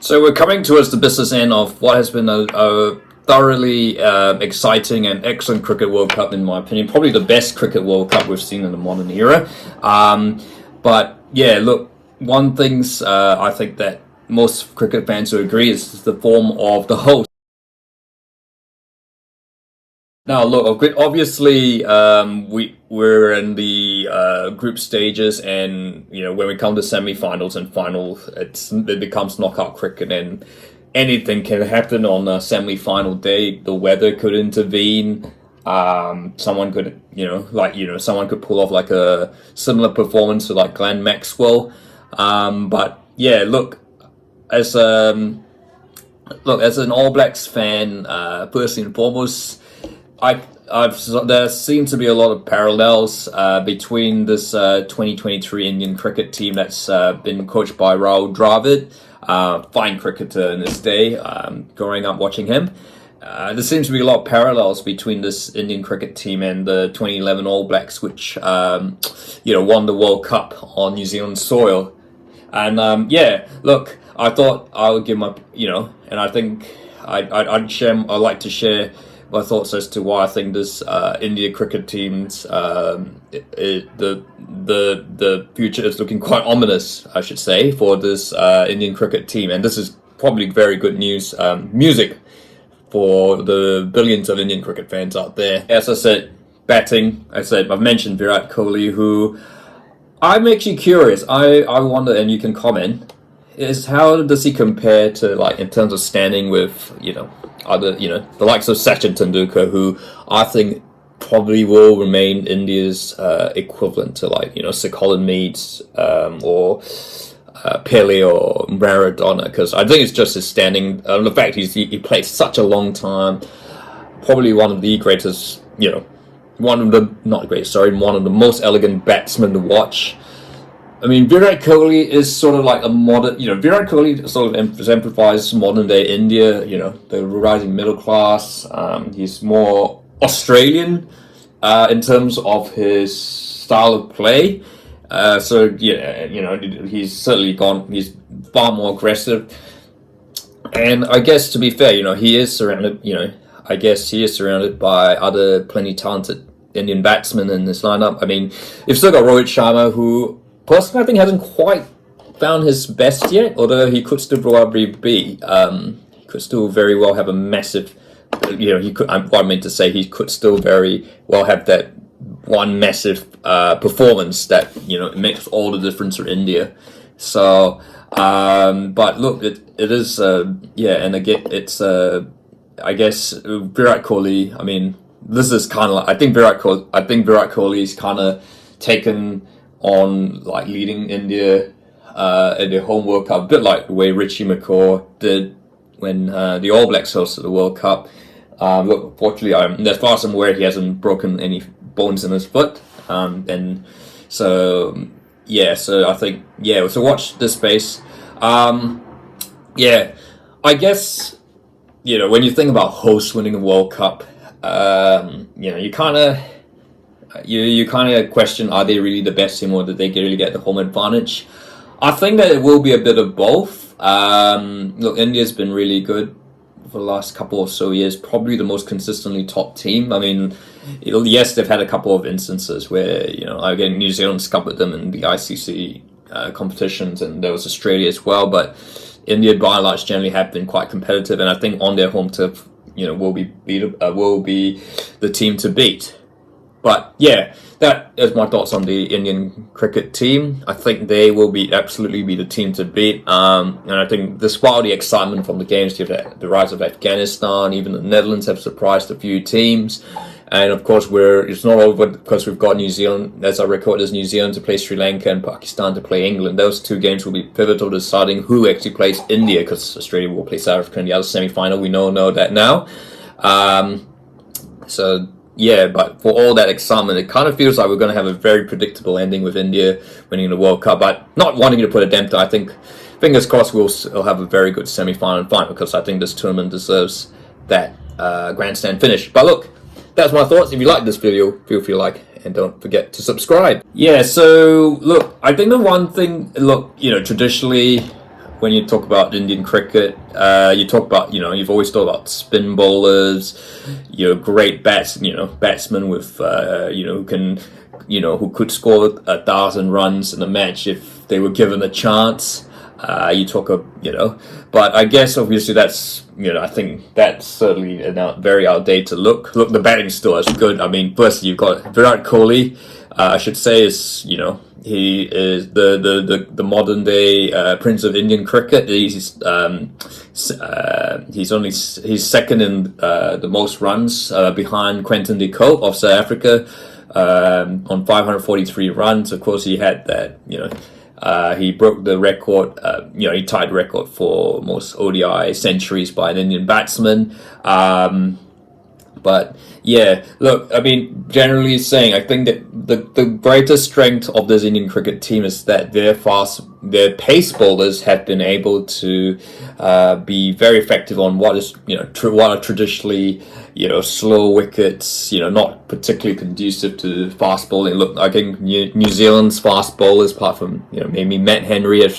So we're coming towards the business end of what has been a thoroughly exciting and excellent Cricket World Cup, in my opinion. Probably the best Cricket World Cup we've seen in the modern era. But yeah, look, one thing's I think that most cricket fans will agree is the form of the host. Now, look, obviously, we're in the group stages, and when we come to semi-finals and finals, it becomes knockout cricket, and anything can happen on a semi-final day. The weather could intervene. Someone could, someone could pull off like a similar performance to like Glenn Maxwell. But yeah, as an All Blacks fan, first and foremost, there seems to be a lot of parallels between this 2023 Indian cricket team that's been coached by Rahul Dravid, fine cricketer in his day, growing up watching him. There seems to be a lot of parallels between this Indian cricket team and the 2011 All Blacks, which won the World Cup on New Zealand soil. And look, I thought I would give my and I think I'd like to share my thoughts as to why I think this India cricket team's the future is looking quite ominous, I should say, for this Indian cricket team. And this is probably very good news, music for the billions of Indian cricket fans out there. As I said, batting, I've mentioned Virat Kohli, who I'm actually curious. I wonder, and you can comment, is how does he compare to, like, in terms of standing with, other, the likes of Sachin Tendulkar, who I think probably will remain India's equivalent to, like, Sir Colin Meads or Pele or Maradona, because I think it's just his standing, the fact he played such a long time, probably one of the greatest, one of the most elegant batsmen to watch. I mean, Virat Kohli is sort of like a modern, Virat Kohli sort of exemplifies modern day India, the rising middle class. He's more Australian in terms of his style of play. He's he's far more aggressive. And I guess, to be fair, he is surrounded, by other plenty talented Indian batsmen in this lineup. I mean, you've still got Rohit Sharma, who personally I think hasn't quite found his best yet, although he could still probably be. He could still very well have a massive, he could still very well have that one massive performance that, it makes all the difference for India. So, but look, it is, and again, it's, I guess, Virat Kohli, I mean, this is kind of like, I think Virat Kohli's kind of taken on, like, leading India in their home World Cup, a bit like the way Richie McCaw did when the All Blacks hosted the World Cup. Look, fortunately, as far as I'm aware, he hasn't broken any bones in his foot. So I think, so watch this space. I guess, when you think about hosts winning a World Cup, you kind of question, are they really the best team, or did they really get the home advantage? I think that it will be a bit of both. Look, India's been really good for the last couple or so years, probably the most consistently top team. I mean, yes, they've had a couple of instances where, again, New Zealand scuppered them in the ICC competitions, and there was Australia as well, but India by and large generally have been quite competitive, and I think on their home turf, will be the team to beat. But yeah, that is my thoughts on the Indian cricket team. I think they will absolutely be the team to beat. And I think despite all the excitement from the games, the rise of Afghanistan, even the Netherlands have surprised a few teams. And of course, it's not over because we've got New Zealand, as I record, as New Zealand to play Sri Lanka and Pakistan to play England. Those two games will be pivotal to deciding who actually plays India, because Australia will play South Africa in the other semi-final. We know that now. Yeah, but for all that excitement, it kind of feels like we're going to have a very predictable ending with India winning the World Cup. But not wanting to put a dent, I think, fingers crossed, we'll have a very good semi-final and final, because I think this tournament deserves that grandstand finish. But look, that's my thoughts. If you like this video, feel free to like, and don't forget to subscribe. Yeah, so look, I think the one thing, traditionally, when you talk about Indian cricket, you talk about, you've always thought about spin bowlers, great batsmen with, who can, who could score 1,000 runs in a match if they were given a chance. You talk of, but I guess obviously that's, I think that's certainly a very outdated look. Look, the batting's still as good. I mean, first you've got Virat Kohli. I should say is, he is the modern day Prince of Indian cricket. He's second in the most runs behind Quinton de Kock of South Africa on 543 runs. Of course, he had that, he broke the record, he tied the record for most ODI centuries by an Indian batsman. But yeah, look, I mean, generally saying, I think that the greatest strength of this Indian cricket team is that their pace bowlers have been able to be very effective on what is, what are traditionally, slow wickets, not particularly conducive to fast bowling. Look, I think New Zealand's fast bowlers, apart from, maybe Matt Henry, have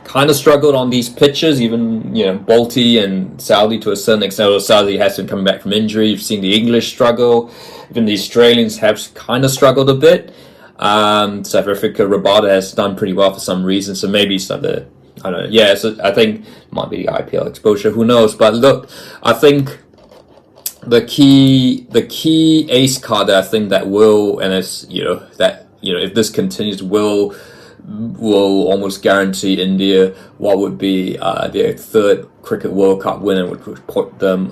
kind of struggled on these pitches. Even, Bolte and Saudi to a certain extent, although Saudi has been coming back from injury. You've seen the English struggle. Even the Australians have kind of struggled a bit. South Africa, Rabada has done pretty well for some reason, so maybe it's not the, I don't know. Yeah, so I think it might be the IPL exposure, who knows? But look, I think the key ace card that I think that will, and it's, if this continues, will almost guarantee India what would be their third Cricket World Cup winner, which would put them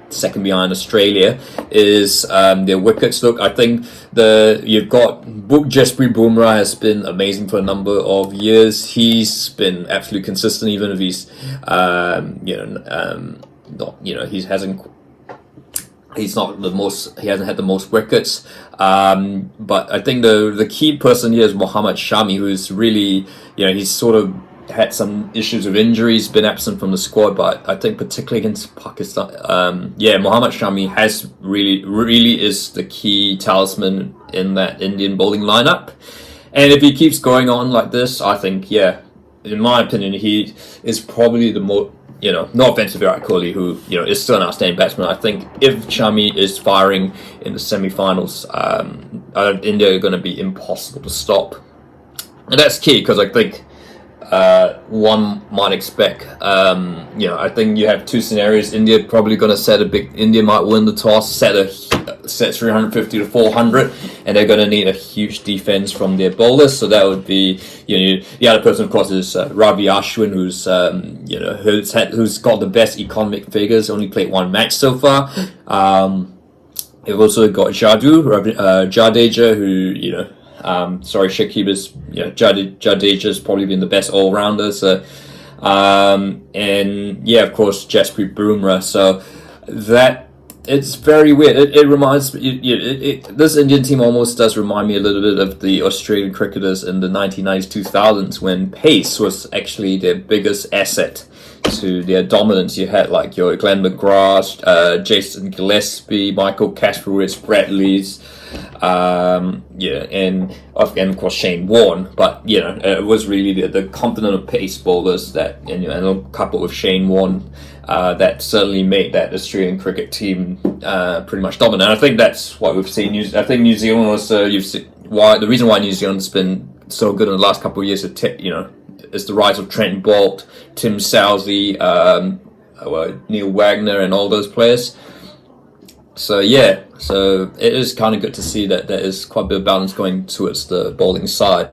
second behind Australia, is their wickets. Look, I think you've got Jasprit Bumrah has been amazing for a number of years. He's been absolutely consistent, even if he's he hasn't had the most wickets. But I think the key person here is Mohammad Shami, who's really, he's sort of had some issues with injuries, been absent from the squad, but I think particularly against Pakistan, Mohammad Shami has really is the key talisman in that Indian bowling lineup. And if he keeps going on like this, I think, in my opinion, he is probably the more, no offense to Virat Kohli, who, is still an outstanding batsman. I think if Shami is firing in the semi-finals, India are going to be impossible to stop. And that's key, because I think one might expect, I think you have two scenarios. India probably going to India might win the toss, set 350 to 400, and they're going to need a huge defense from their bowlers. So that would be, the other person, of course, is Ravi Ashwin, who's got the best economic figures, only played one match so far. They've also got Jadeja, who, Shakib's, Jadeja's probably been the best all-rounder. So, of course, Jasprit Bumrah. So that, it's very weird. It reminds me, this Indian team almost does remind me a little bit of the Australian cricketers in the 1990s, 2000s, when pace was actually their biggest asset to their dominance. You had like your Glenn McGrath, Jason Gillespie, Michael Kasparowicz, Brett Lees, and of course Shane Warne. But it was really the continent of pace bowlers that, and coupled with Shane Warne, that certainly made that Australian cricket team pretty much dominant. And I think that's what we've seen. I think New Zealand also, you've seen the reason why New Zealand's been so good in the last couple of years, is the rise of Trent Boult, Tim Southee, Neil Wagner, and all those players. So it is kind of good to see that there is quite a bit of balance going towards the bowling side.